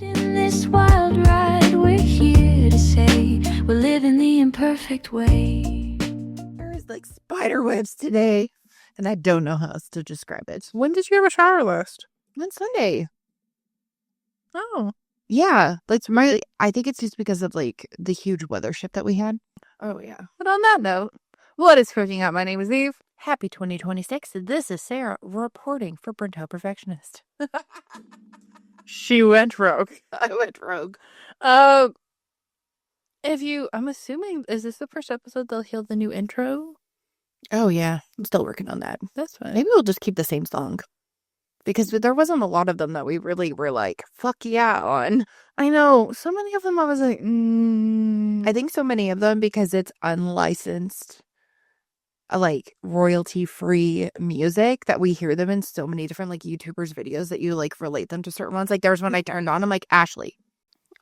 In this wild ride, we're here to say we're living the imperfect way. There's like spider webs today, and I don't know how else to describe it. When did you have a shower list? On Sunday. Oh. Yeah, I think it's just because of like the huge weather shift that we had. Oh, yeah. But on that note, what is freaking out? My name is Eve. Happy 2026. This is Sarah reporting for Burnt Out Perfectionist. She went rogue. I went rogue. I'm assuming, is this the first episode they'll heal the new intro? Oh, yeah. I'm still working on that. That's fine. Maybe we'll just keep the same song. Because there wasn't a lot of them that we really were like, fuck yeah on. I know. So many of them I was like, I think so many of them because it's unlicensed, like royalty-free music that we hear them in so many different like YouTubers videos that you like relate them to certain ones. Like there's one I turned on, I'm like, Ashley.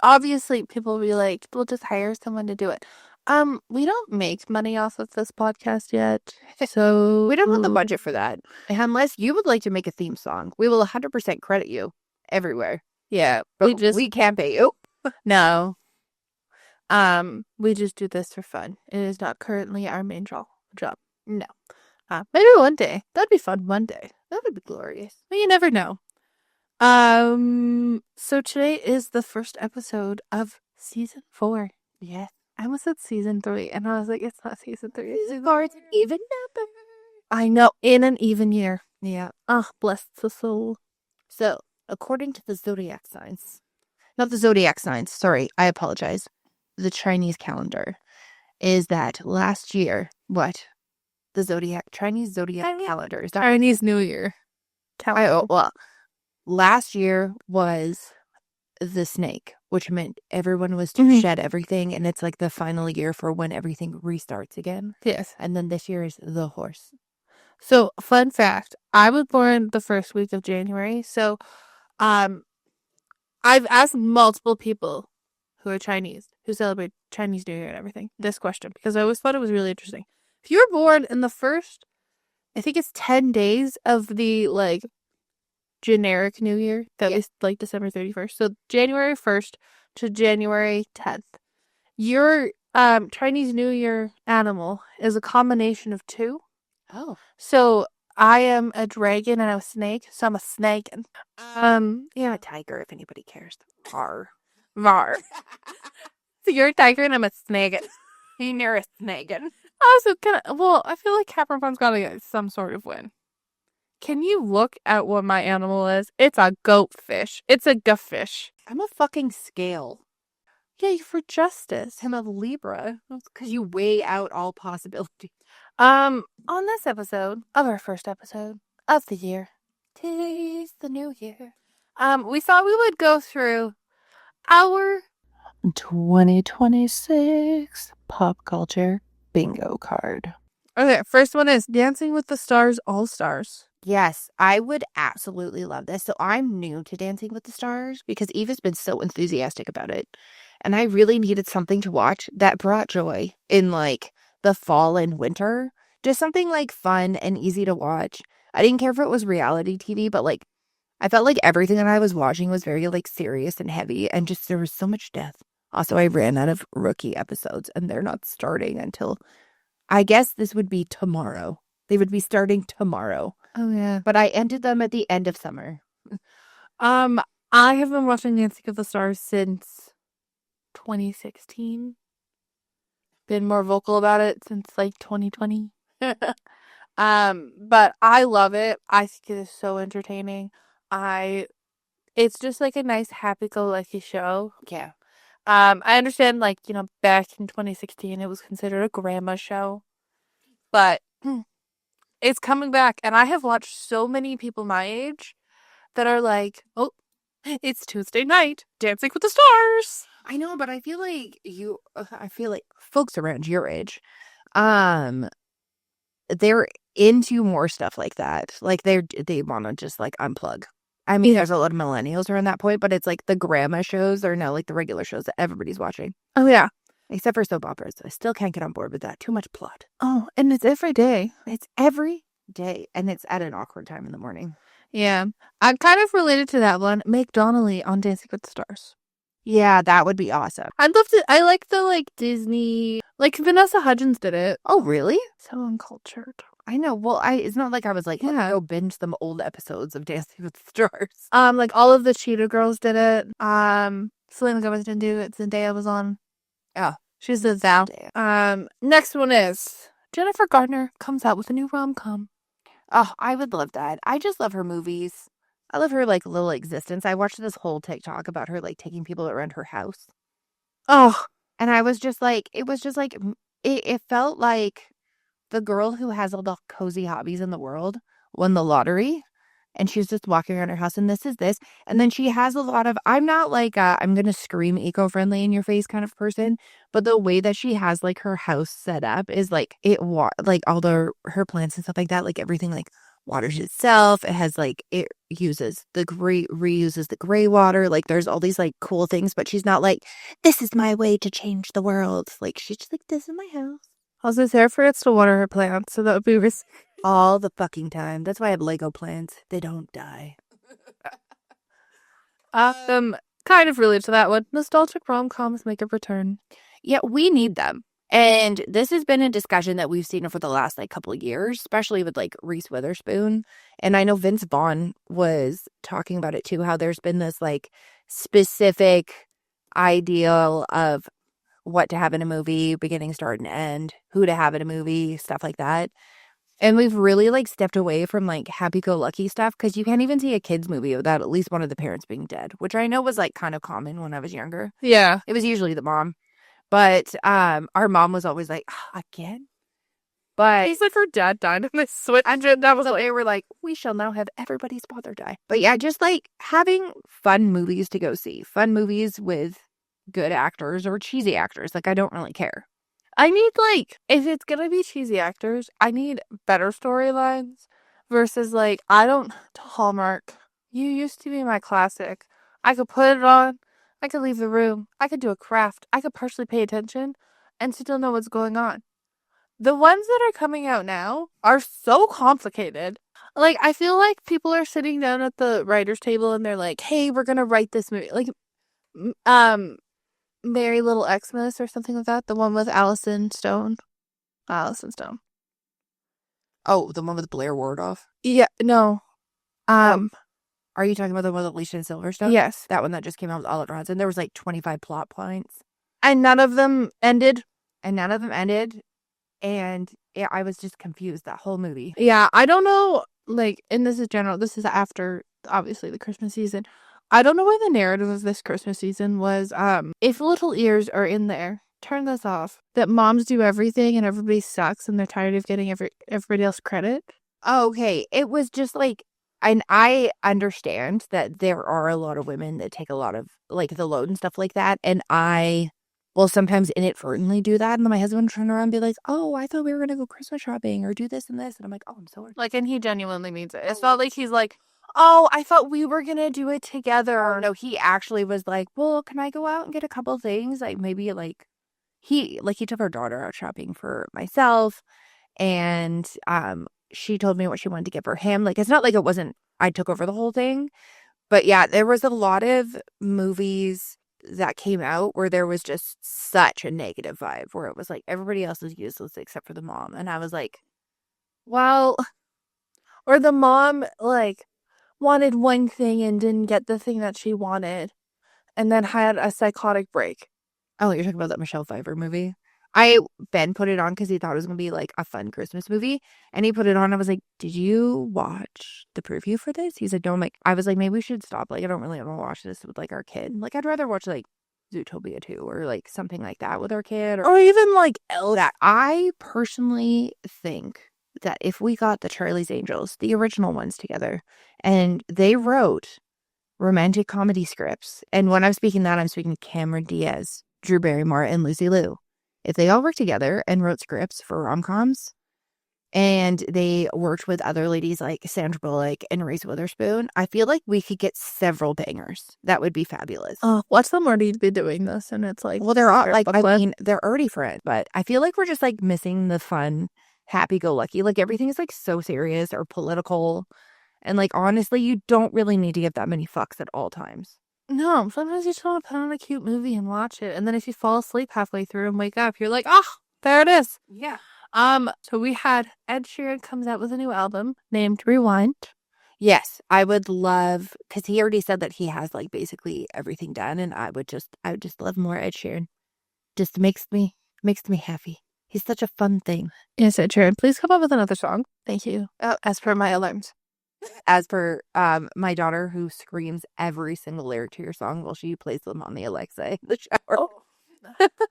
Obviously, people will be like, we'll just hire someone to do it. We don't make money off of this podcast yet, so We don't have the budget for that. Unless you would like to make a theme song, we will 100% credit you everywhere. Yeah, But we can't pay you. No. We just do this for fun. It is not currently our main job. No. Maybe one day. That'd be fun one day. That would be glorious. But you never know. So today is the first episode of season 4. Yes. I almost said season 3, and I was like, it's not season 3. It's Season 4 is an even number. I know, in an even year. Yeah. Bless the soul. So, according to the zodiac signs, not the zodiac signs, sorry, I apologize. The Chinese calendar is that last year, what? The Chinese zodiac calendar. Is that Chinese New Year. well, last year was the snake, which meant everyone was to shed everything, and it's like the final year for when everything restarts again. Yes. And then this year is the horse. So, fun fact, I was born the first week of January. So, I've asked multiple people who are Chinese, who celebrate Chinese New Year and everything, this question, because I always thought it was really interesting. If you were born in the first, I think it's 10 days of the, like, generic New Year, that is, like, December 31st. So, January 1st to January 10th. Your Chinese New Year animal is a combination of two. Oh. So I am a dragon and I'm a snake, so I'm a snakin. Yeah, a tiger, if anybody cares. Var. So you're a tiger and I'm a snakin. And you're a snakin. Also, I feel like Capricorn's gotta get some sort of win. Can you look at what my animal is? It's a goatfish. It's a guffish. I'm a fucking scale. Yeah, you're for justice. I'm a Libra. Because you weigh out all possibility. On this episode of our first episode of the year, 'tis the new year. We thought we would go through our 2026 pop culture bingo card. Okay, first one is Dancing with the Stars All-Stars. Yes, I would absolutely love this. So I'm new to Dancing with the Stars because Eve has been so enthusiastic about it. And I really needed something to watch that brought joy in like the fall and winter. Just something like fun and easy to watch. I didn't care if it was reality TV, but like I felt like everything that I was watching was very like serious and heavy and just there was so much death. Also, I ran out of rookie episodes and they're not starting until I guess this would be tomorrow. They would be starting tomorrow. Oh, yeah. But I ended them at the end of summer. I have been watching Dancing with the Stars since 2016. Been more vocal about it since like 2020. But I love it. I think it is so entertaining. It's just like a nice happy-go-lucky show. Yeah. I understand, like, you know, back in 2016, it was considered a grandma show. But it's coming back. And I have watched so many people my age that are like, oh, it's Tuesday night, Dancing with the Stars. I know, but I feel like folks around your age, they're into more stuff like that. Like they want to just like unplug. I mean, there's a lot of millennials around that point, but it's like the grandma shows are now like the regular shows that everybody's watching. Oh, yeah. Except for soap operas. I still can't get on board with that. Too much plot. Oh, and it's every day. It's every day. And it's at an awkward time in the morning. Yeah. I'm kind of related to that one. Make Donnelly on Dancing with the Stars. Yeah, that would be awesome. I'd love to. I like the like Disney. Like Vanessa Hudgens did it. Oh, really? So uncultured. I know. Well, it's not like I was like, Yeah. go binge some old episodes of Dancing with the Stars. Like all of the Cheetah Girls did it. Selena Gomez didn't do it. Zendaya was on. Oh, She's the Thou. Next one is Jennifer Gardner comes out with a new rom-com. oh, I would love that. I just love her movies. I love her like little existence. I watched this whole TikTok about her like taking people around her house. Oh, And I was just like, it was just like, it felt like the girl who has all the cozy hobbies in the world won the lottery. And she's just walking around her house and this is this. And then she has a lot of, I'm not like, I'm going to scream eco-friendly in your face kind of person. But the way that she has like her house set up is like, like all her plants and stuff like that, like everything like waters itself. It has like, it reuses the gray water. Like there's all these like cool things, but she's not like, this is my way to change the world. Like she's just like, this is my house. also Sarah forgets to water her plants, so that would be All the fucking time. That's why I have Lego plants. They don't die. kind of related to that one. Nostalgic rom-coms make a return. Yeah, we need them. And this has been a discussion that we've seen for the last like couple of years, especially with like Reese Witherspoon. And I know Vince Vaughn was talking about it too, how there's been this like specific ideal of what to have in a movie, beginning, start, and end, who to have in a movie, stuff like that. And we've really like stepped away from like happy-go-lucky stuff because you can't even see a kid's movie without at least one of the parents being dead, which I know was like kind of common when I was younger. Yeah. It was usually the mom. But our mom was always like, again? But He's like, her dad died in this switch. and that was so they were like, we shall now have everybody's father die. But yeah, just like having fun movies to go see. Fun movies with good actors or cheesy actors. Like I don't really care. I need, like, if it's gonna be cheesy actors, I need better storylines versus, like, I don't, Hallmark, you used to be my classic. I could put it on, I could leave the room, I could do a craft, I could partially pay attention and still know what's going on. The ones that are coming out now are so complicated. Like, I feel like people are sitting down at the writer's table and they're like, hey, we're gonna write this movie. Like, Merry Little Xmas or something like that. The one with Allison Stone. Allison Stone. Oh, the one with Blair Wardoff? Yeah, no. Are you talking about the one with Alicia Silverstone? Yes. That one that just came out with Oliver Hudson. There was like 25 plot points. And none of them ended. And yeah, I was just confused that whole movie. Yeah, I don't know, like, and this is general, this is after, obviously, the Christmas season. I don't know why the narrative of this Christmas season was, if little ears are in there, turn this off. That moms do everything and everybody sucks and they're tired of getting everybody else credit. Okay, it was just like, and I understand that there are a lot of women that take a lot of like the load and stuff like that, and I will sometimes inadvertently do that, and then my husband will turn around and be like, "Oh, I thought we were gonna go Christmas shopping or do this and this," and I'm like, "Oh, I'm sorry." Like, and he genuinely means it. It's not like he's like, oh, I thought we were gonna do it together. No, he actually was like, "Well, can I go out and get a couple things? Like maybe like." He took our daughter out shopping for myself, and she told me what she wanted to get for him. Like, it's not like it wasn't, I took over the whole thing. But yeah, there was a lot of movies that came out where there was just such a negative vibe, where it was like everybody else is useless except for the mom. And I was like, well, or the mom, like, wanted one thing and didn't get the thing that she wanted and then had a psychotic break. oh, you're talking about that Michelle Pfeiffer movie? Ben put it on because he thought it was going to be like a fun Christmas movie. And he put it on. I was like, did you watch the preview for this? He's like, no. I was like, maybe we should stop. Like, I don't really want to watch this with like our kid. Like, I'd rather watch like Zootopia 2 or like something like that with our kid. Or even like that. I personally think that if we got the Charlie's Angels, the original ones together, and they wrote romantic comedy scripts. And when I'm speaking that, I'm speaking Cameron Diaz, Drew Barrymore, and Lucy Liu. If they all worked together and wrote scripts for rom-coms, and they worked with other ladies like Sandra Bullock and Reese Witherspoon, I feel like we could get several bangers. That would be fabulous. What's them already be doing this? And it's like, well, they're all like, I mean, they're already friends, but I feel like we're just like missing the fun, happy-go-lucky. Like everything is like so serious or political. And like honestly, you don't really need to give that many fucks at all times. No, sometimes you just want to put on a cute movie and watch it. And then if you fall asleep halfway through and wake up, you're like, oh, there it is. Yeah. So we had Ed Sheeran comes out with a new album named Rewind. Yes, I would love, because he already said that he has like basically everything done, and I would just love more Ed Sheeran. Just makes me happy. He's such a fun thing. Yes, Ed Sheeran, please come up with another song. Thank you. As per my alarms. As for my daughter, who screams every single lyric to your song while she plays them on the Alexa in the shower.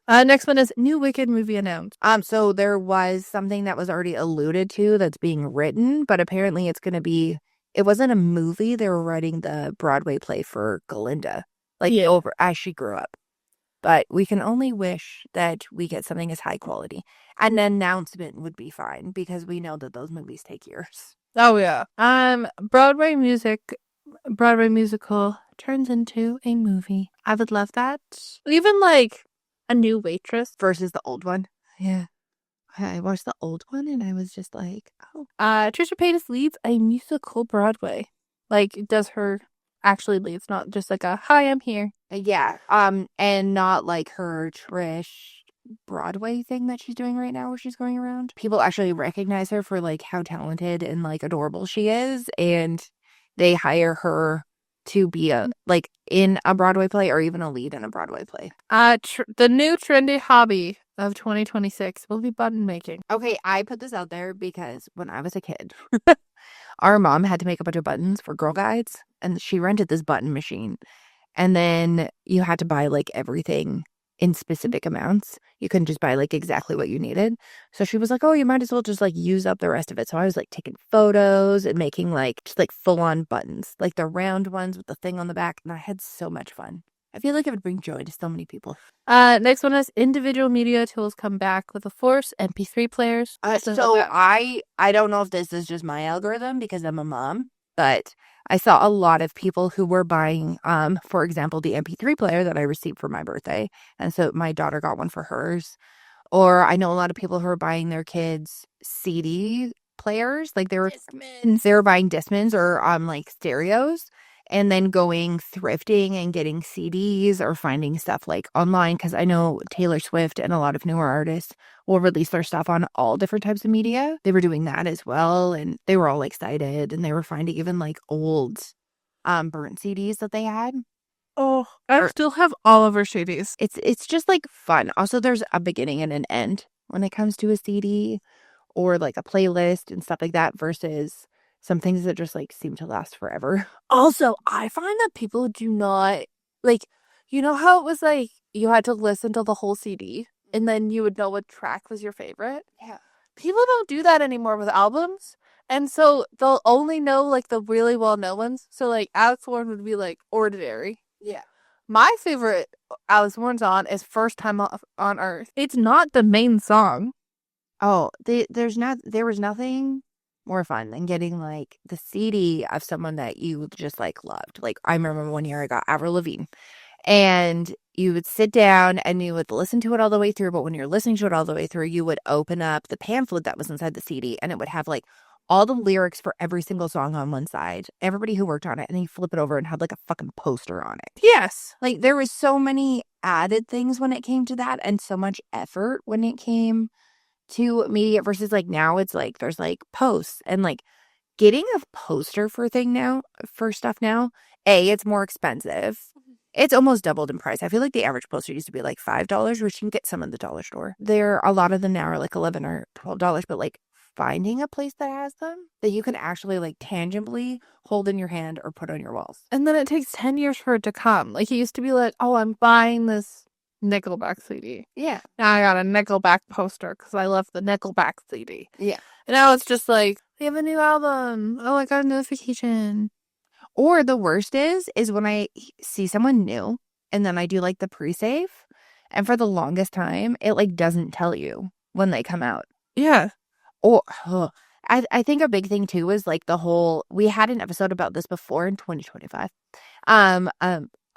Next one is new Wicked movie announced. So there was something that was already alluded to that's being written, but apparently it's going to be. It wasn't a movie. They were writing the Broadway play for Glinda, over as she grew up. But we can only wish that we get something as high quality. An announcement would be fine because we know that those movies take years. Oh yeah. Broadway musical turns into a movie. I would love that. Even like a new Waitress versus the old one. Yeah. I watched the old one and I was just like, oh. Trisha Paytas leads a musical Broadway. Like does her actually leads, not just like a hi, I'm here. Yeah. And not like her Trish Broadway thing that she's doing right now where she's going around. People actually recognize her for like how talented and like adorable she is, and they hire her to be in a Broadway play or even a lead in a Broadway play. The new trendy hobby of 2026 will be button making. Okay, I put this out there because when I was a kid, our mom had to make a bunch of buttons for Girl Guides, and she rented this button machine. And then you had to buy like everything in specific amounts. You couldn't just buy like exactly what you needed. So she was like, oh, you might as well just like use up the rest of it. So I was like taking photos and making like just like full on buttons, like the round ones with the thing on the back. And I had so much fun. I feel like it would bring joy to so many people. Next one is individual media tools come back with a force, MP3 players. So I don't know if this is just my algorithm because I'm a mom, but I saw a lot of people who were buying, for example, the MP3 player that I received for my birthday. And so my daughter got one for hers. Or I know a lot of people who are buying their kids CD players. Like they were buying Discmans or like stereos, and then going thrifting and getting CDs or finding stuff like online. Because I know Taylor Swift and a lot of newer artists will release their stuff on all different types of media. They were doing that as well, and they were all excited, and they were finding even like old burnt CDs that they had. Oh, I still have all of her CDs. It's just like fun. Also, there's a beginning and an end when it comes to a CD or like a playlist and stuff like that versus some things that just like seem to last forever. Also, I find that people do not like, you know how it was like you had to listen to the whole CD and then you would know what track was your favorite? Yeah. People don't do that anymore with albums. And so they'll only know like the really well-known ones. So like Alex Warren would be like Ordinary. Yeah. My favorite Alex Warren song is First Time on Earth. It's not the main song. Oh, there was nothing more fun than getting like the CD of someone that you just like loved. Like I remember one year I got Avril Lavigne, and you would sit down and you would listen to it all the way through. But when you're listening to it all the way through, you would open up the pamphlet that was inside the CD, and it would have like all the lyrics for every single song on one side, everybody who worked on it, and then you flip it over and had like a fucking poster on it. Yes. Like there was so many added things when it came to that, and so much effort when it came to media versus like now it's like there's like posts, and like getting a poster for stuff now, it's more expensive. It's almost doubled in price. I feel like the average poster used to be like $5, which you can get some in the dollar store. A lot of them now are like $11 or $12, but like finding a place that has them that you can actually like tangibly hold in your hand or put on your walls. And then it takes 10 years for it to come. Like it used to be like, oh, I'm buying this Nickelback CD. Yeah. Now I got a Nickelback poster because I love the Nickelback CD. Yeah. And now it's just like, they have a new album. Oh, I got a notification. Or the worst is when I see someone new and then I do like the pre-save, and for the longest time, it like doesn't tell you when they come out. Yeah. Or I think a big thing too is like we had an episode about this before in 2025.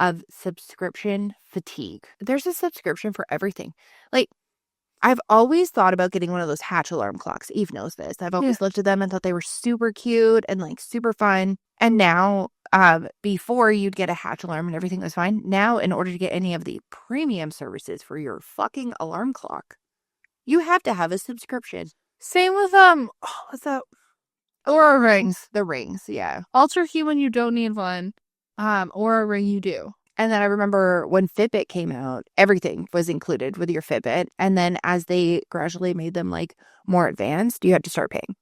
Of subscription fatigue. There's a subscription for everything. Like I've always thought about getting one of those Hatch alarm clocks. Eve knows this. I've always looked at them and thought they were super cute and like super fun. And now, before you'd get a Hatch alarm and everything was fine. Now, in order to get any of the premium services for your fucking alarm clock, you have to have a subscription. Same with what's that? Aura rings. The rings, yeah. Ultra Human, you don't need one. Aura ring, you do. And then I remember when Fitbit came out, everything was included with your Fitbit. And then as they gradually made them like more advanced, you had to start paying.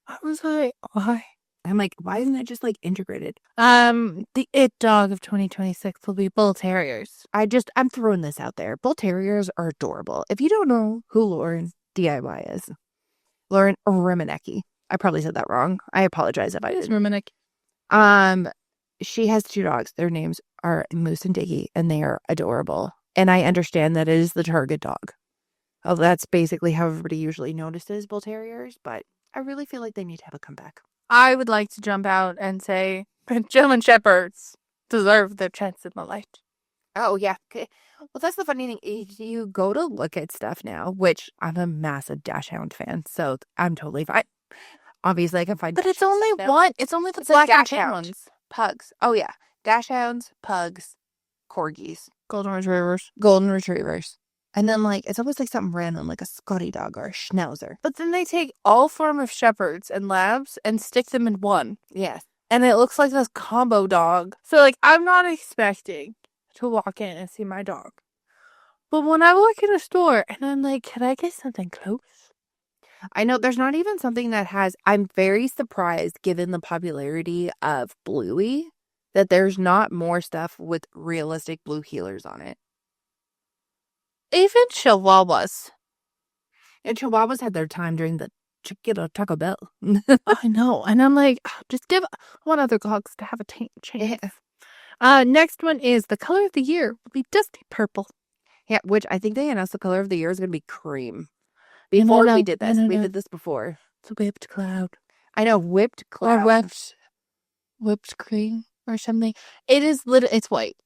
I was like, why? I'm like, why isn't it just like integrated? The it dog of 2026 will be Bull Terriers. I'm throwing this out there. Bull Terriers are adorable. If you don't know who Lauren DIY is, Lauren Rimanecki. I probably said that wrong. I apologize if I did. Rimanecki. She has 2 dogs. Their names are Moose and Diggy, and they are adorable. And I understand that it is the target dog. Oh, that's basically how everybody usually notices Bull Terriers, but I really feel like they need to have a comeback. I would like to jump out and say German Shepherds deserve their chance in the light. Oh, yeah. Well, that's the funny thing. You go to look at stuff now, which I'm a massive Dachshund fan, so I'm totally fine. Obviously, I can find. But it's only one. It's only the It's black and tan Dachshund. ones. Pugs. Oh, yeah. Dachshunds, pugs, corgis, Golden Retrievers. golden retrievers. And then, like, it's almost like something random, like a Scotty dog or a Schnauzer. But then they take all form of shepherds and labs and stick them in one. Yes. And it looks like this combo dog. So, like, I'm not expecting to walk in and see my dog. But when I walk in a store and I'm like, can I get something close? I know there's not even something that has. I'm very surprised, given the popularity of Bluey, that there's not more stuff with realistic blue heelers on it. Even Chihuahuas. And Chihuahuas had their time during the Taco Bell. I know. And I'm like, just give one other dogs to have a chance. Yeah. Next one is the color of the year will be dusty purple. Yeah, which I think they announced the color of the year is going to be cream. Before we did this. We did this before. It's a whipped cloud. I know, whipped cloud. Or whipped cream or something. It is it's white.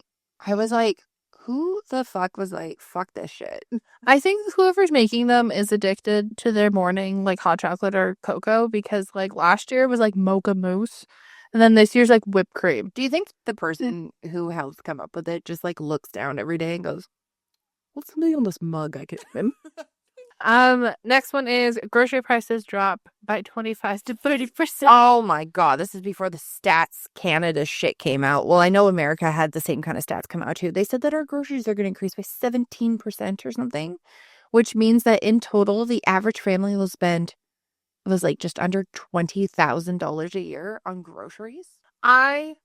I was like, who the fuck was like, fuck this shit? I think whoever's making them is addicted to their morning, like, hot chocolate or cocoa, because, like, last year was, like, mocha mousse, and then this year's, like, whipped cream. Do you think the person who helped come up with it just, like, looks down every day and goes, what's something on this mug I could win? Next one is grocery prices drop by 25 to 30%. Oh my God, this is before the Stats Canada shit came out. Well, I know America had the same kind of stats come out too. They said that our groceries are going to increase by 17% or something, which means that in total, the average family will spend, it was like just under $20,000 a year on groceries. I'm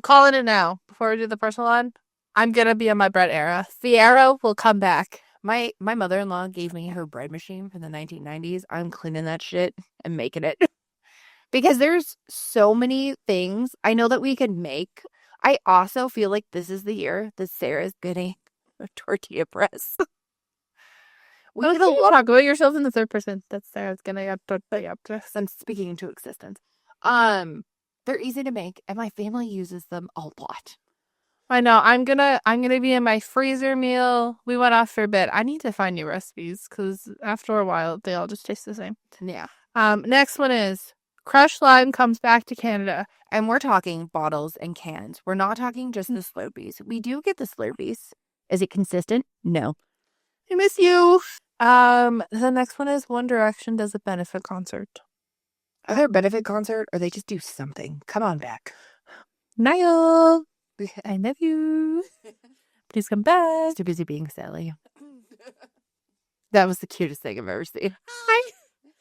calling it now. Before we do the personal one, I'm going to be in my bread era. The era will come back. My mother-in-law gave me her bread machine from the 1990s. I'm cleaning that shit and making it. Because there's so many things I know that we can make. I also feel like this is the year that Sarah's getting a tortilla press. We have a lot. Talk about yourself in the third person. That's Sarah's gonna get tortilla press. I'm speaking into existence. They're easy to make, and my family uses them a lot. I know. I'm gonna be in my freezer meal. We went off for a bit. I need to find new recipes because after a while they all just taste the same. Yeah. Next one is crushed lime comes back to Canada, and we're talking bottles and cans. We're not talking just the Slurpees. We do get the Slurpees. Is it consistent? No. I miss you. The next one is One Direction does a benefit concert. Are there a benefit concert or they just do something? Come on back. Niall. I love you. Please come back. Too busy being Sally. That was the cutest thing I've ever seen. Hi.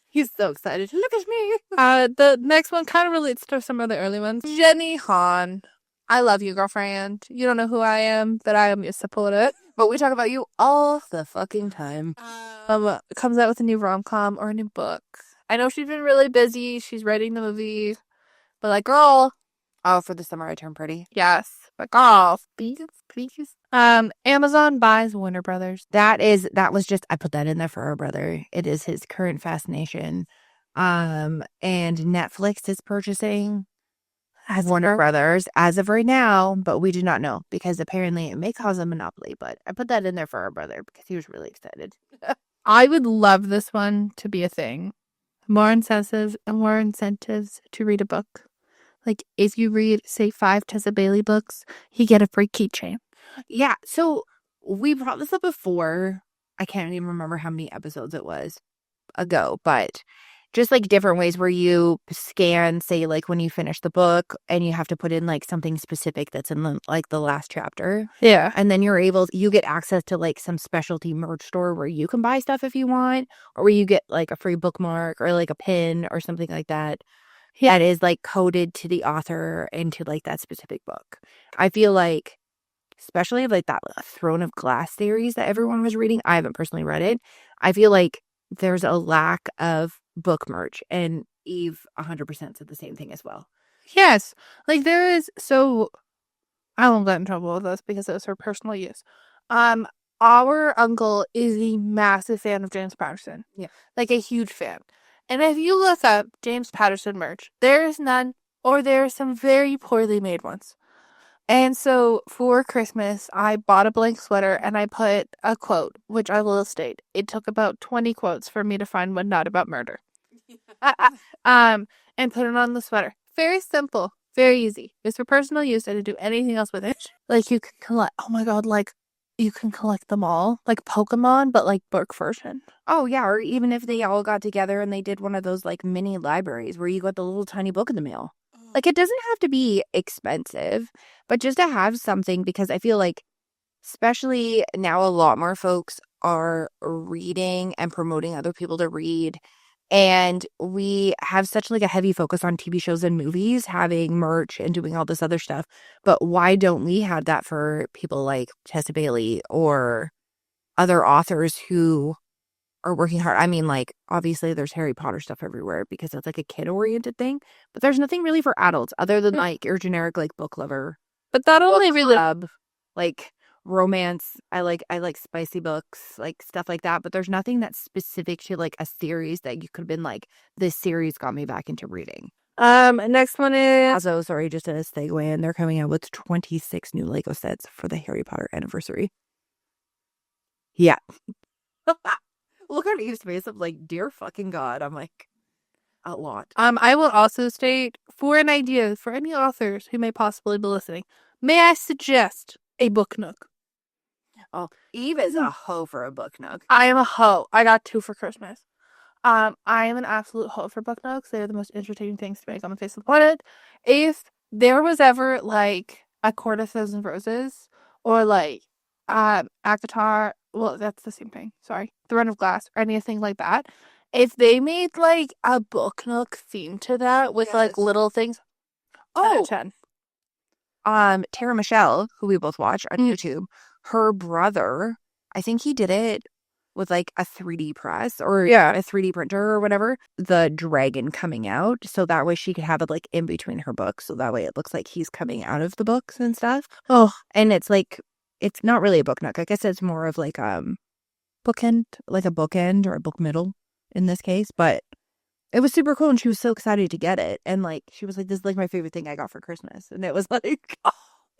He's so excited. Look at me. The next one kind of relates to some of the early ones. Jenny Han. I love you, girlfriend. You don't know who I am, but I am your supporter. But we talk about you all the fucking time. Comes out with a new rom-com or a new book. I know she's been really busy. She's writing the movie. But, like, girl. Oh, for the summer I turn pretty. Yes. But girl, please. Amazon buys Warner Brothers. That was just, I put that in there for our brother. It is his current fascination. And Netflix is purchasing Warner Brothers as of right now, but we do not know because apparently it may cause a monopoly. But I put that in there for our brother because he was really excited. I would love this one to be a thing. More incentives to read a book. Like, if you read, say, 5 Tessa Bailey books, you get a free keychain. Yeah, so we brought this up before. I can't even remember how many episodes it was ago, but just like different ways where you scan, say, like when you finish the book and you have to put in like something specific that's in the last chapter. Yeah. And then you get access to like some specialty merch store where you can buy stuff if you want, or where you get like a free bookmark or like a pin or something like that. That is like coded to the author and to like that specific book. I feel like, especially like that Throne of Glass series that everyone was reading. I haven't personally read it. I feel like there's a lack of book merch, and Eve 100% said the same thing as well. Yes. Like, there is, so I won't get in trouble with this because it was her personal use. Our uncle is a massive fan of James Patterson. Yeah. Like, a huge fan. And if you look up James Patterson merch, there is none, or there are some very poorly made ones. And so for Christmas, I bought a blank sweater and I put a quote, which I will state. It took about 20 quotes for me to find one not about murder. And put it on the sweater. Very simple, very easy. It's for personal use. I didn't do anything else with it. Like, you can collect, oh my God, like, you can collect them all, like Pokemon, but like book version. Oh, yeah. Or even if they all got together and they did one of those like mini libraries where you got the little tiny book in the mail. Like, it doesn't have to be expensive, but just to have something, because I feel like, especially now, a lot more folks are reading and promoting other people to read. And we have such like a heavy focus on TV shows and movies, having merch and doing all this other stuff. But why don't we have that for people like Tessa Bailey or other authors who are working hard? I mean, like, obviously there's Harry Potter stuff everywhere because it's like a kid-oriented thing, but there's nothing really for adults other than like your generic like book lover. But that only really, Like romance. I like spicy books, like stuff like that, but there's nothing that's specific to like a series that you could have been like, this series got me back into reading. next one is, Also, sorry, just a segue in, they're coming out with 26 new Lego sets for the Harry Potter anniversary. Yeah. Look at Eve's face. I'm like, dear fucking God. I'm like, a lot. I will also state, for an idea for any authors who may possibly be listening, may I suggest a book nook? Oh, Eve is a hoe for a book nook. I am a hoe. I got 2 for Christmas. I am an absolute hoe for book nooks. They are the most entertaining things to make on the face of the planet. If there was ever like a Court of Thousand Roses or like Akatar, well, that's the same thing. Sorry, Throne of Glass or anything like that. If they made like a book nook theme to that with like little things, 10 out of 10. Tara Michelle, who we both watch on YouTube, her brother, I think he did it with like a 3D press or a 3D printer or whatever, the dragon coming out. So that way she could have it like in between her books. So that way it looks like he's coming out of the books and stuff. Oh, and it's like, it's not really a book nook. I guess it's more of like bookend, like a bookend or a book middle in this case. But it was super cool and she was so excited to get it. And like, she was like, this is like my favorite thing I got for Christmas. And it was like, oh.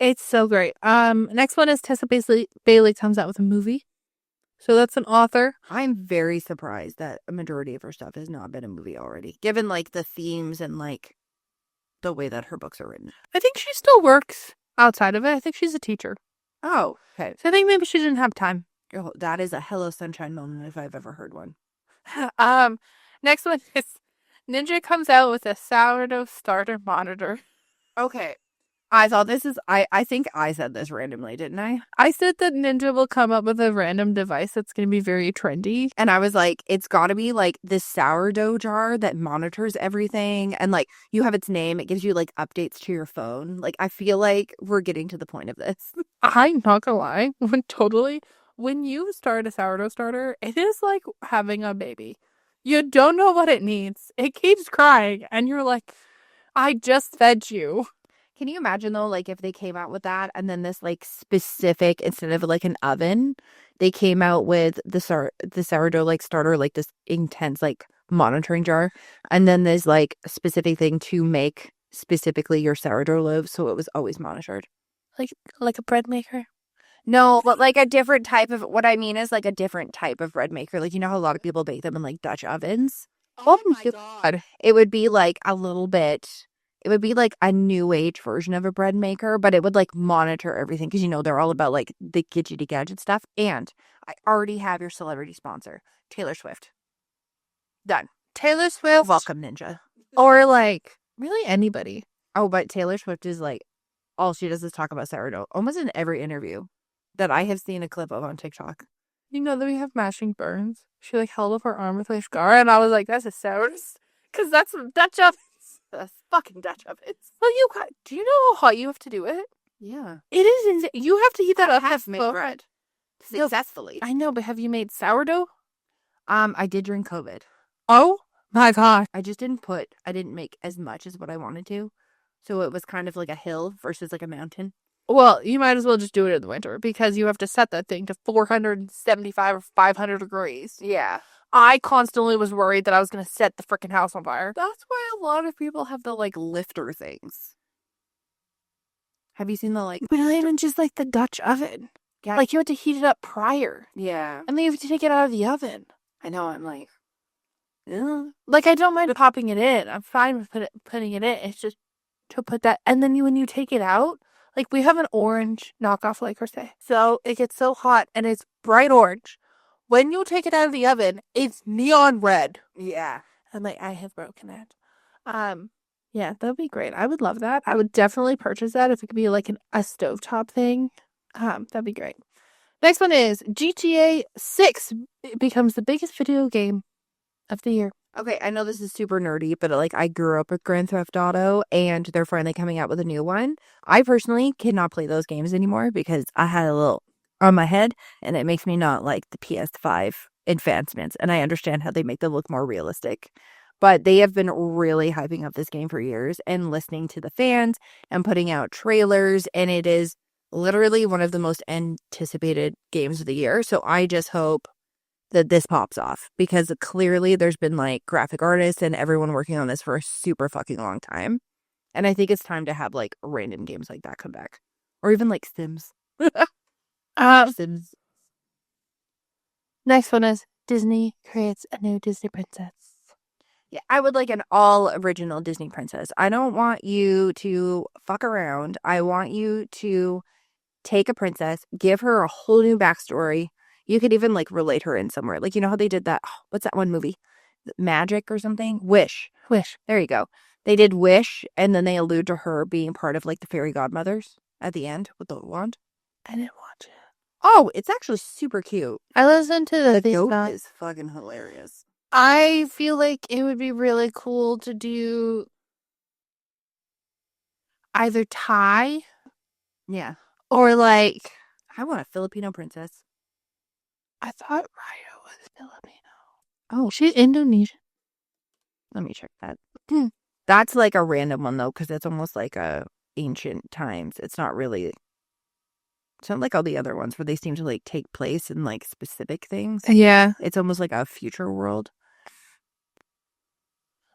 It's so great. Next one is Tessa Bailey comes out with a movie. So that's an author. I'm very surprised that a majority of her stuff has not been a movie already, given like the themes and like the way that her books are written. I think she still works outside of it. I think she's a teacher. Oh, okay. So I think maybe she didn't have time. Oh, that is a Hello Sunshine moment if I've ever heard one. Next one is Ninja comes out with a sourdough starter monitor. Okay. I thought this is, I think I said this randomly, didn't I? I said that Ninja will come up with a random device that's going to be very trendy. And I was like, it's got to be like this sourdough jar that monitors everything. And like, you have its name. It gives you like updates to your phone. Like, I feel like we're getting to the point of this. I'm not going to lie. When you start a sourdough starter, it is like having a baby. You don't know what it needs. It keeps crying. And you're like, I just fed you. Can you imagine though, like if they came out with that and then this like specific, instead of like an oven, they came out with the sourdough like starter, like this intense like monitoring jar, and then there's like a specific thing to make specifically your sourdough loaves, so it was always monitored. Like a bread maker? No, but like a different type of, what I mean is like a different type of bread maker. Like, you know how a lot of people bake them in like Dutch ovens? Oh my god. It would be like a little bit, it would be like a new age version of a bread maker, but it would like monitor everything because, you know, they're all about like the gadgety gadget stuff. And I already have your celebrity sponsor, Taylor Swift. Done. Taylor Swift. Welcome, Ninja. Or like really anybody. Oh, but Taylor Swift is like, all she does is talk about sourdough almost in every interview that I have seen a clip of on TikTok. You know that we have matching burns. She like held up her arm with a scar, and I was like, "That's a sourdough," because that's Dutch ovens. That's fucking Dutch ovens. Well, do you know how hot you have to do it? Yeah. It is insane. You have to heat that I up. have made bread successfully. I know, but have you made sourdough? I did during COVID. Oh my gosh. I didn't make as much as what I wanted to. So it was kind of like a hill versus like a mountain. Well, you might as well just do it in the winter because you have to set that thing to 475 or 500 degrees. Yeah. I constantly was worried that I was going to set the freaking house on fire. That's why a lot of people have the like lifter things. Have you seen the like... But not even just like the Dutch oven. Yeah. Like you had to heat it up prior. Yeah. And then you have to take it out of the oven. I know, I'm like... Ugh. Like I don't mind popping it in. I'm fine with putting it in. It's just to put that... And then when you take it out, like we have an orange knockoff Le Creuset. So it gets so hot and it's bright orange. When you take it out of the oven, it's neon red. Yeah. I'm like, I have broken it. Yeah, that'd be great. I would love that. I would definitely purchase that if it could be like a stovetop thing. That'd be great. Next one is GTA 6 becomes the biggest video game of the year. Okay, I know this is super nerdy, but like I grew up with Grand Theft Auto and they're finally coming out with a new one. I personally cannot play those games anymore because I had a little on my head and it makes me not like the PS5 advancements. And I understand how they make them look more realistic. But they have been really hyping up this game for years and listening to the fans and putting out trailers. And it is literally one of the most anticipated games of the year. So I just hope that this pops off because clearly there's been like graphic artists and everyone working on this for a super fucking long time. And I think it's time to have like random games like that come back. Or even like Sims. Sims. Next one is Disney creates a new Disney princess. Yeah, I would like an all original Disney princess. I don't want you to fuck around. I want you to take a princess, give her a whole new backstory. You could even like relate her in somewhere. Like, you know how they did that? What's that one movie? Magic or something? Wish. There you go. They did Wish, and then they allude to her being part of like the fairy godmothers at the end with the wand. I didn't watch it. Oh, it's actually super cute. I listened to the goat theme. is fucking hilarious. I feel like it would be really cool to do either Thai. Yeah. Or like, I want a Filipino princess. I thought Raya was Filipino. Oh, she's Indonesian. Let me check that. That's like a random one though, because it's almost like a ancient times. It's not like all the other ones where they seem to like take place in like specific things. Yeah. It's almost like a future world.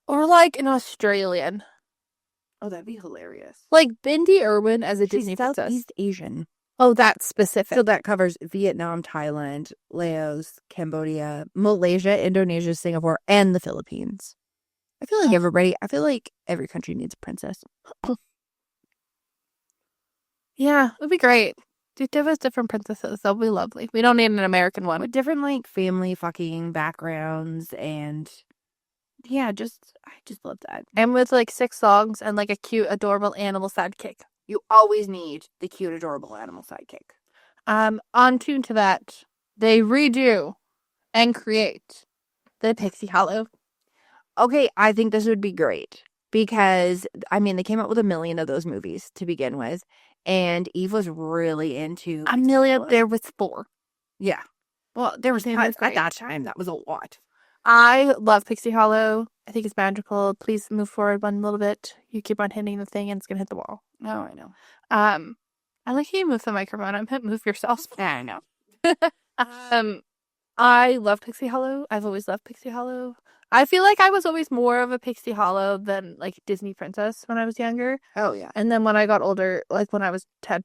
Or like an Australian. Oh, that'd be hilarious. Like Bindi Irwin as a She's Disney princess. Southeast Asian. Oh, that's specific. So that covers Vietnam, Thailand, Laos, Cambodia, Malaysia, Indonesia, Singapore, and the Philippines. I feel like every country needs a princess. Yeah, it'd be great. Dude, give us different princesses. That'll be lovely. We don't need an American one. With different like family fucking backgrounds and yeah, I just love that. And with like 6 songs and like a cute, adorable animal sidekick. You always need the cute, adorable animal sidekick. On tune to that, they redo and create the Pixie Hollow. Okay, I think this would be great because, I mean, they came out with 1 million of those movies to begin with, and Eve was really into... 1 million, there was 4. Yeah. Well, there was At that time, that was a lot. I love Pixie Hollow. I think it's magical. Please move forward one little bit. You keep on hitting the thing and it's gonna hit the wall. No, I know. I like how you move the microphone. I meant move yourself. Yeah, I know. I love Pixie Hollow. I've always loved Pixie Hollow. I feel like I was always more of a Pixie Hollow than like Disney princess when I was younger. Oh, yeah. And then when I got older, like when I was 10,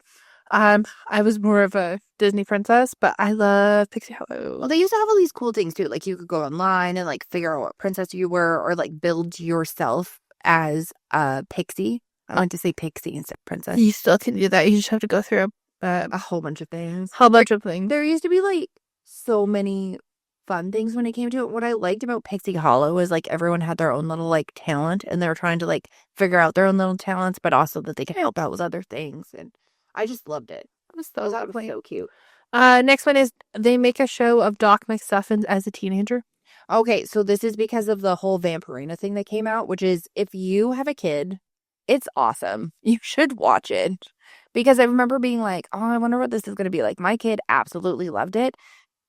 I was more of a Disney princess, but I love Pixie Hollow. Well, they used to have all these cool things too. Like you could go online and like figure out what princess you were, or like build yourself as a pixie. I like to say pixie instead of princess. You still can do that. You just have to go through A whole bunch of things. whole bunch of things. There used to be like so many fun things when it came to it. What I liked about Pixie Hollow is like everyone had their own little like talent, and they were trying to like figure out their own little talents, but also that they could help out with other things. And I just loved it. It was That so was cute. so cute. Next one is they make a show of Doc McStuffins as a teenager. Okay, so this is because of the whole Vampirina thing that came out, which is if you have a kid, it's awesome. You should watch it. Because I remember being like, oh, I wonder what this is going to be like. My kid absolutely loved it.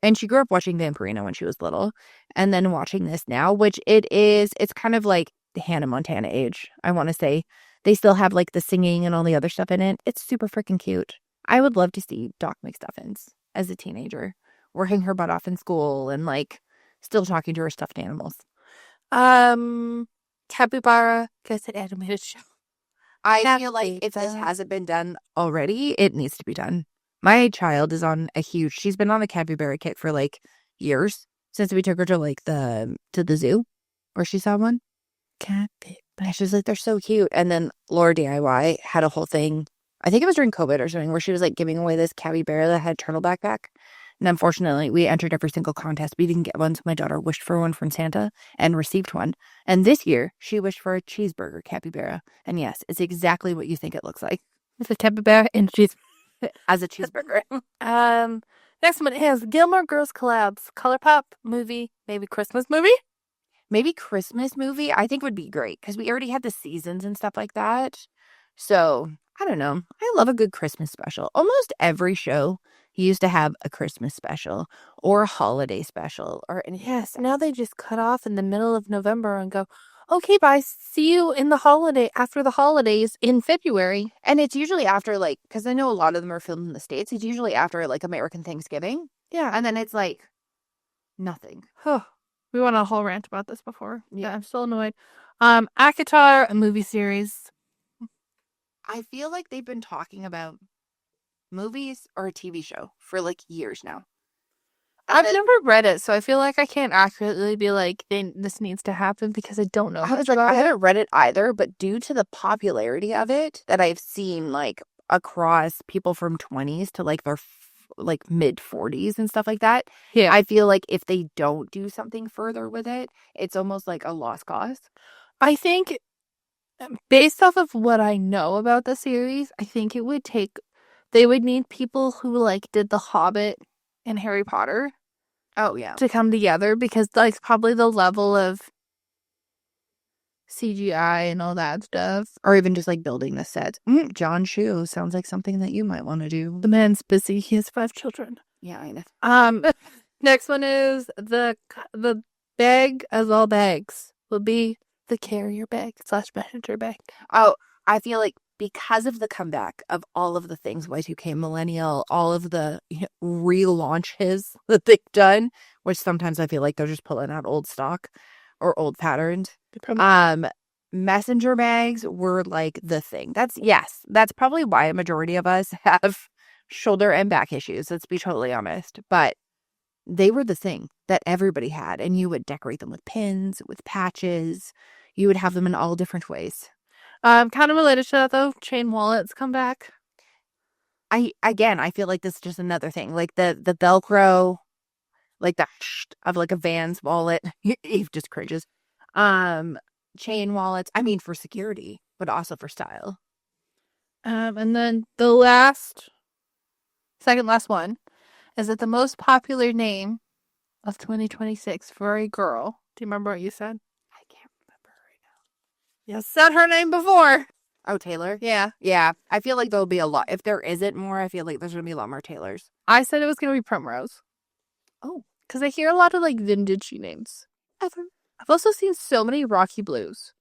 And she grew up watching Vampirina when she was little. And then watching this now, which it's kind of like the Hannah Montana age, I want to say. They still have like the singing and all the other stuff in it. It's super freaking cute. I would love to see Doc McStuffins as a teenager, working her butt off in school and like still talking to her stuffed animals. Capybara gets an animated show. I feel like if this hasn't been done already, it needs to be done. My child is on she's been on a capybara kick for like years since we took her to like to the zoo where she saw one. Capybara. She's like, they're so cute. And then Laura DIY had a whole thing, I think it was during COVID or something, where she was like giving away this capybara that had a turtle backpack. And unfortunately, we entered every single contest. We didn't get one, so my daughter wished for one from Santa and received one. And this year, she wished for a cheeseburger capybara. And yes, it's exactly what you think it looks like. It's a capybara and cheese. As a cheeseburger. Next one is Gilmore Girls collabs. Color Pop movie, maybe Christmas movie. Maybe Christmas movie, I think would be great because we already had the seasons and stuff like that. So, I don't know. I love a good Christmas special. Almost every show used to have a Christmas special or a holiday special or anything. Yes, now they just cut off in the middle of November and go, okay, bye. See you after the holidays in February. And it's usually after like, because I know a lot of them are filmed in the States. It's usually after like American Thanksgiving. Yeah. And then it's like nothing. We went on a whole rant about this before. Yeah. I'm still annoyed. Akatar, a movie series. I feel like they've been talking about movies or a TV show for like years now. I've never read it, so I feel like I can't accurately be like, this needs to happen because I don't know. I was like, I haven't read it either, but due to the popularity of it that I've seen like across people from 20s to like their like mid 40s and stuff like that, yeah, I feel like if they don't do something further with it, it's almost like a lost cause. I think based off of what I know about the series, I think they would need people who like did The Hobbit and Harry Potter. Oh, yeah. To come together because like probably the level of CGI and all that stuff. Or even just like building the sets. John Chu sounds like something that you might want to do. The man's busy. He has 5 children. Yeah, I know. Next one is the bag as all bags will be the carrier bag / messenger bag. Oh, I feel like because of the comeback of all of the things Y2K Millennial, all of the relaunches that they've done, which sometimes I feel like they're just pulling out old stock or old patterns. Messenger bags were like the thing. That's probably why a majority of us have shoulder and back issues. Let's be totally honest. But they were the thing that everybody had, and you would decorate them with pins, with patches. You would have them in all different ways. Kind of related to that though, chain wallets come back. I feel like this is just another thing, like the Velcro, like the of like a Vans wallet. Eve just cringes. Chain wallets. I mean, for security, but also for style. And then the second last one is that the most popular name of 2026 for a girl. Do you remember what you said? I can't remember right now. You said her name before. Oh, Taylor? Yeah. Yeah. I feel like there'll be a lot. If there isn't more, I feel like there's going to be a lot more Taylors. I said it was going to be Primrose. Oh. Because I hear a lot of like vintagey names. I've also seen so many Rocky Blues.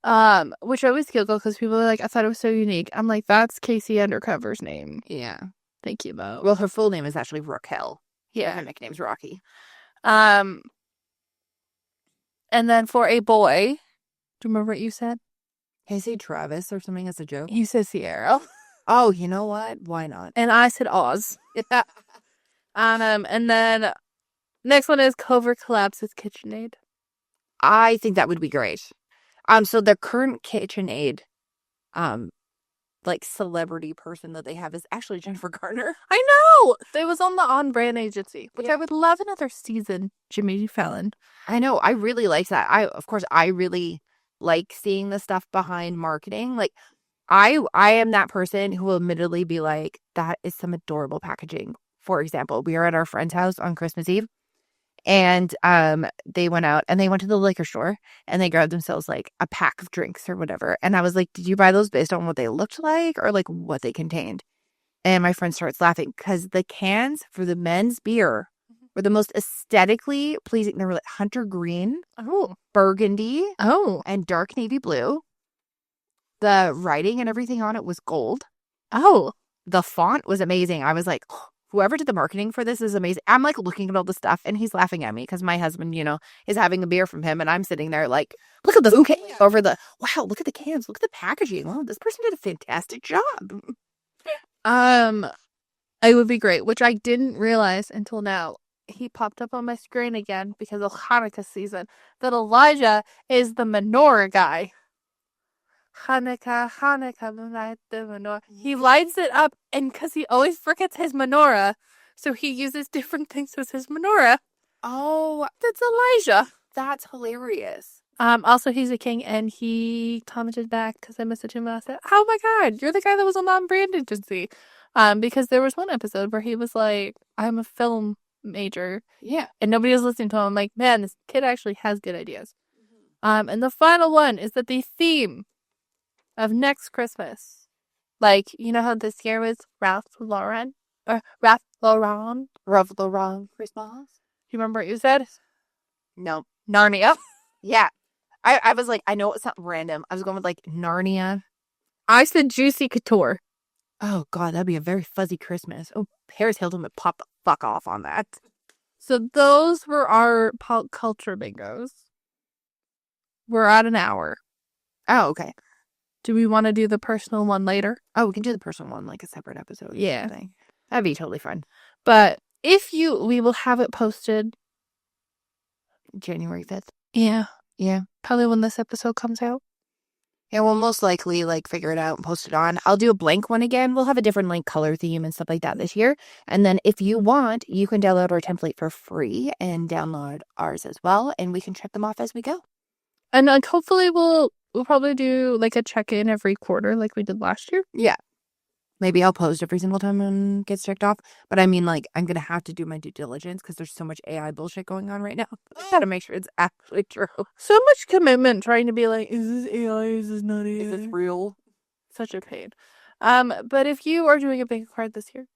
Which I always giggle because people are like, I thought it was so unique. I'm like, that's Casey Undercover's name. Yeah. Thank you, though. Well, her full name is actually Raquel. Yeah. Her nickname's Rocky. And then for a boy, do you remember what you said? Can I say Travis or something as a joke? You said Sierra. Oh, you know what? Why not? And I said Oz. And then next one is Clover collabs with KitchenAid. I think that would be great. So the current KitchenAid, like celebrity person that they have is actually Jennifer Garner. I know! It was on the On Brand Agency, which I would love another season, Jimmy Fallon. I know. I really like that. I really like seeing the stuff behind marketing. Like, I am that person who will admittedly be like, that is some adorable packaging. For example, we were at our friend's house on Christmas Eve, and they went out and they went to the liquor store and they grabbed themselves like a pack of drinks or whatever. And I was like, did you buy those based on what they looked like or like what they contained? And my friend starts laughing because the cans for the men's beer were the most aesthetically pleasing. They were like hunter green, burgundy, and dark navy blue. The writing and everything on it was gold. The font was amazing. I was like, oh, whoever did the marketing for this is amazing. I'm like looking at all the stuff and he's laughing at me because my husband, is having a beer from him and I'm sitting there like, look at the bouquet over the, wow, look at the cans, look at the packaging. Wow, this person did a fantastic job. It would be great, which I didn't realize until now. He popped up on my screen again because of Hanukkah season. That Elijah is the menorah guy. Hanukkah, light the menorah. He lights it up, and because he always forgets his menorah, so he uses different things as his menorah. Oh, That's Elijah. that's hilarious. Also, he's a king, and he commented back because I messaged him and I said, "Oh my God, you're the guy that was on the brand agency." Because there was one episode where he was like, "I'm a film major," and nobody was listening to him. I'm like, man, this kid actually has good ideas. And the final one is that the theme of next Christmas, like how this year was Ralph Lauren Christmas. You remember what you said? No. Narnia. Yeah. I was like, I know it's something random. I was going with like Narnia. I said Juicy Couture. Oh, God, that'd be a very fuzzy Christmas. Oh, Paris Hilton would pop the fuck off on that. So those were our pop culture bingos. We're at an hour. Oh, okay. Do we want to do the personal one later? Oh, we can do the personal one like a separate episode. Yeah. That'd be totally fun. But we will have it posted January 5th. Yeah. Yeah. Probably when this episode comes out. Yeah, we'll most likely like figure it out and post it on. I'll do a blank one again. We'll have a different like color theme and stuff like that this year. And then if you want, you can download our template for free and download ours as well. And we can check them off as we go. And like hopefully we'll probably do like a check-in every quarter like we did last year. Yeah. Maybe I'll post every single time and gets checked off. But I mean, like, I'm going to have to do my due diligence because there's so much AI bullshit going on right now. I got to make sure it's actually true. So much commitment trying to be like, is this AI? Is this not AI? Is this real? Such a pain. But if you are doing a bingo card this year.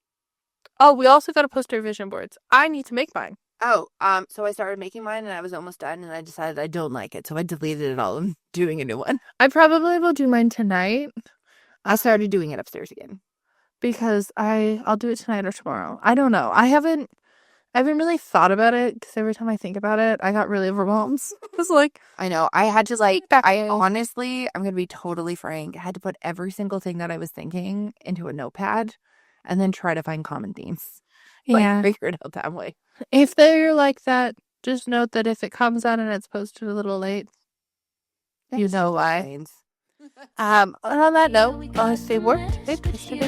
Oh, we also got to post our vision boards. I need to make mine. Oh, so I started making mine and I was almost done and I decided I don't like it. So I deleted it all. I'm doing a new one. I probably will do mine tonight. I started doing it upstairs again. Because I'll do it tonight or tomorrow. I don't know. I haven't really thought about it because every time I think about it, I got really overwhelmed. It's like, I know. I had to honestly, I'm going to be totally frank. I had to put every single thing that I was thinking into a notepad and then try to find common themes. Yeah. Figure it out that way. If they're like that, just note that if it comes out and it's posted a little late, you know why. And on that note, stay warped, stay twisted,